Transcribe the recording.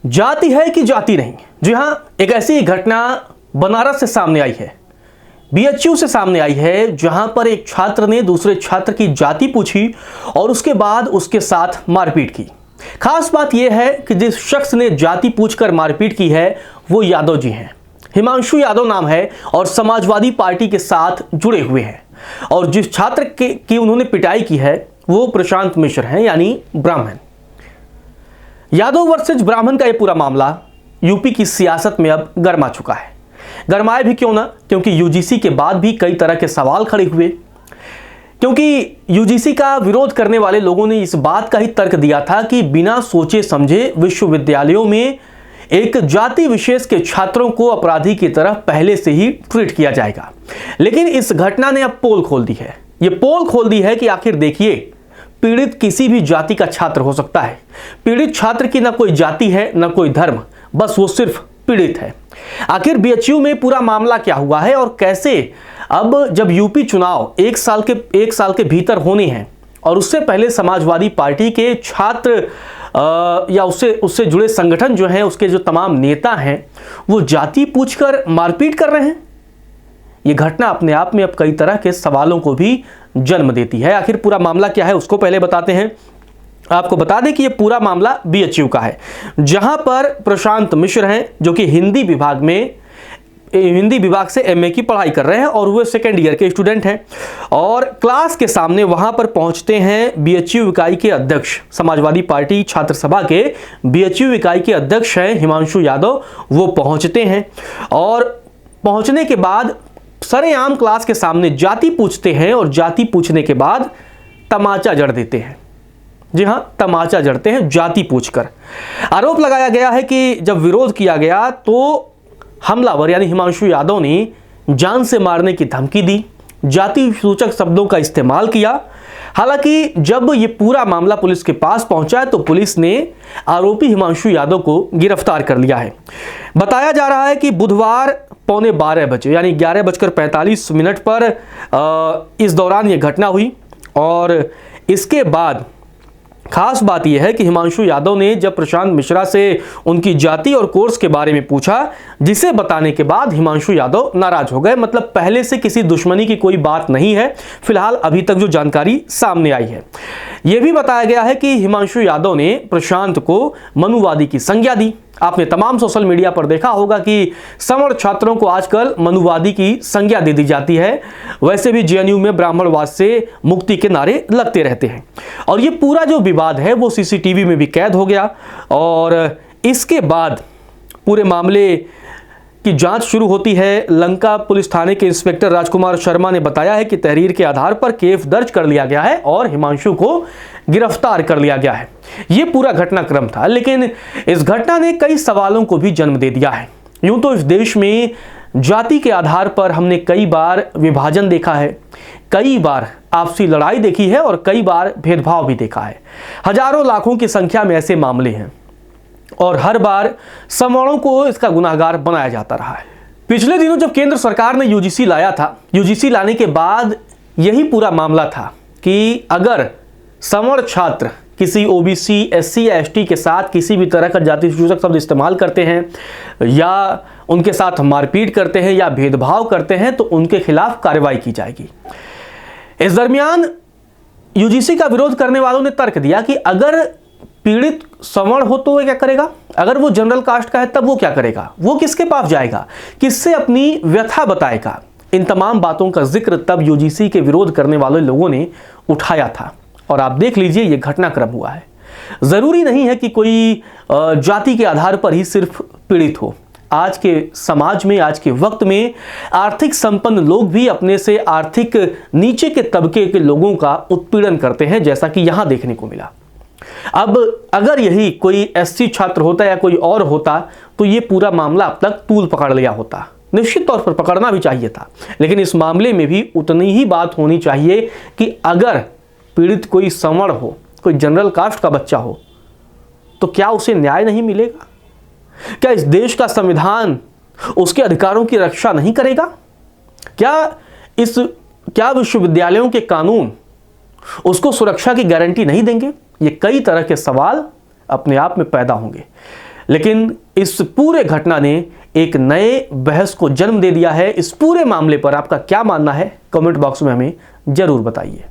जाति है कि जाति नहीं। जी हां, एक ऐसी घटना बनारस से सामने आई है, बीएचयू से सामने आई है, जहां पर एक छात्र ने दूसरे छात्र की जाति पूछी और उसके बाद उसके साथ मारपीट की। खास बात यह है कि जिस शख्स ने जाति पूछकर मारपीट की है वो यादव जी हैं। हिमांशु यादव नाम है और समाजवादी पार्टी के साथ जुड़े हुए हैं। और जिस छात्र की उन्होंने पिटाई की है वो प्रशांत मिश्र हैं, यानी ब्राह्मण। यादव वर्सेज ब्राह्मण का यह पूरा मामला यूपी की सियासत में अब गर्मा चुका है। गरमाए भी क्यों ना, क्योंकि यूजीसी के बाद भी कई तरह के सवाल खड़े हुए, क्योंकि यूजीसी का विरोध करने वाले लोगों ने इस बात का ही तर्क दिया था कि बिना सोचे समझे विश्वविद्यालयों में एक जाति विशेष के छात्रों को अपराधी की तरह पहले से ही ट्रीट किया जाएगा। लेकिन इस घटना ने अब पोल खोल दी है। ये पोल खोल दी है कि आखिर देखिए, पीड़ित किसी भी जाति का छात्र हो सकता है। पीड़ित छात्र की ना कोई जाति है ना कोई धर्म, बस वो सिर्फ पीड़ित है। आखिर बीएचयू में पूरा मामला क्या हुआ है और कैसे अब जब यूपी चुनाव एक साल के भीतर होने हैं और उससे पहले समाजवादी पार्टी के छात्र या उससे जुड़े संगठन जो हैं, उसके जो तमाम नेता हैं, वो जाति पूछकर मारपीट कर रहे हैं। ये घटना अपने आप में अब कई तरह के सवालों को भी जन्म देती है। आखिर पूरा मामला क्या है उसको पहले बताते हैं। आपको बता दें कि ये पूरा मामला बीएचयू का है, जहां पर प्रशांत मिश्र हैं जो कि हिंदी विभाग से एमए की पढ़ाई कर रहे हैं और वो सेकेंड ईयर के स्टूडेंट हैं। और क्लास के सामने वहां पर पहुंचते हैं बीएचयू इकाई के अध्यक्ष, समाजवादी पार्टी छात्र सभा के बीएचयू इकाई के अध्यक्ष हैं हिमांशु यादव। वो पहुंचते हैं और पहुंचने के बाद सरेआम क्लास के सामने जाति पूछते हैं और जाति पूछने के बाद तमाचा जड़ देते हैं। जी हां, तमाचा जड़ते हैं जाति पूछकर। आरोप लगाया गया है कि जब विरोध किया गया तो हमलावर यानी हिमांशु यादव ने जान से मारने की धमकी दी, जाति सूचक शब्दों का इस्तेमाल किया। हालांकि जब ये पूरा मामला पुलिस के पास पहुंचा तो पुलिस ने आरोपी हिमांशु यादव को गिरफ्तार कर लिया है। बताया जा रहा है कि बुधवार 11:15 बजे यानी 11:45 पर इस दौरान ये घटना हुई। और इसके बाद खास बात यह है कि हिमांशु यादव ने जब प्रशांत मिश्रा से उनकी जाति और कोर्स के बारे में पूछा, जिसे बताने के बाद हिमांशु यादव नाराज हो गए। मतलब पहले से किसी दुश्मनी की कोई बात नहीं है, फिलहाल अभी तक जो जानकारी सामने आई है। यह भी बताया गया है कि हिमांशु यादव ने प्रशांत को मनुवादी की संज्ञा दी। आपने तमाम सोशल मीडिया पर देखा होगा कि सवर्ण छात्रों को आजकल मनुवादी की संज्ञा दे दी जाती है। वैसे भी जेएनयू में ब्राह्मणवाद से मुक्ति के नारे लगते रहते हैं। और ये पूरा जो विवाद है वो सीसीटीवी में भी कैद हो गया और इसके बाद पूरे मामले की जांच शुरू होती है। लंका पुलिस थाने के इंस्पेक्टर राजकुमार शर्मा ने बताया है कि तहरीर के आधार पर केस दर्ज कर लिया गया है और हिमांशु को गिरफ्तार कर लिया गया है। यह पूरा घटनाक्रम था, लेकिन इस घटना ने कई सवालों को भी जन्म दे दिया है। यूं तो इस देश में जाति के आधार पर हमने कई बार विभाजन देखा है, कई बार आपसी लड़ाई देखी है और कई बार भेदभाव भी देखा है। हजारों लाखों की संख्या में ऐसे मामले हैं और हर बार सवर्णों को इसका गुनाहगार बनाया जाता रहा है। पिछले दिनों जब केंद्र सरकार ने यूजीसी लाया था, यूजीसी लाने के बाद यही पूरा मामला था कि अगर सवर्ण छात्र किसी ओबीसी, एससी या एसटी के साथ किसी भी तरह का जाति सूचक शब्द इस्तेमाल करते हैं या उनके साथ मारपीट करते हैं या भेदभाव करते हैं तो उनके खिलाफ कार्रवाई की जाएगी। इस दरमियान यूजीसी का विरोध करने वालों ने तर्क दिया कि अगर पीड़ित सवर्ण हो तो वो क्या करेगा, अगर वो जनरल कास्ट का है तब वो क्या करेगा, वो किसके पास जाएगा, किससे अपनी व्यथा बताएगा। इन तमाम बातों का जिक्र तब यूजीसी के विरोध करने वाले लोगों ने उठाया था और आप देख लीजिए ये घटनाक्रम हुआ है। जरूरी नहीं है कि कोई जाति के आधार पर ही सिर्फ पीड़ित हो। आज के समाज में, आज के वक्त में आर्थिक संपन्न लोग भी अपने से आर्थिक नीचे के तबके के लोगों का उत्पीड़न करते हैं, जैसा कि यहां देखने को मिला। अब अगर यही कोई एससी छात्र होता या कोई और होता तो ये पूरा मामला अब तक तूल पकड़ लिया होता। निश्चित तौर पर पकड़ना भी चाहिए था, लेकिन इस मामले में भी उतनी ही बात होनी चाहिए कि अगर पीड़ित कोई सवर्ण हो, कोई जनरल कास्ट का बच्चा हो, तो क्या उसे न्याय नहीं मिलेगा? क्या इस देश का संविधान उसके अधिकारों की रक्षा नहीं करेगा? क्या विश्वविद्यालयों के कानून उसको सुरक्षा की गारंटी नहीं देंगे? ये कई तरह के सवाल अपने आप में पैदा होंगे। लेकिन इस पूरे घटना ने एक नए बहस को जन्म दे दिया है। इस पूरे मामले पर आपका क्या मानना है, कमेंट बॉक्स में हमें जरूर बताइए।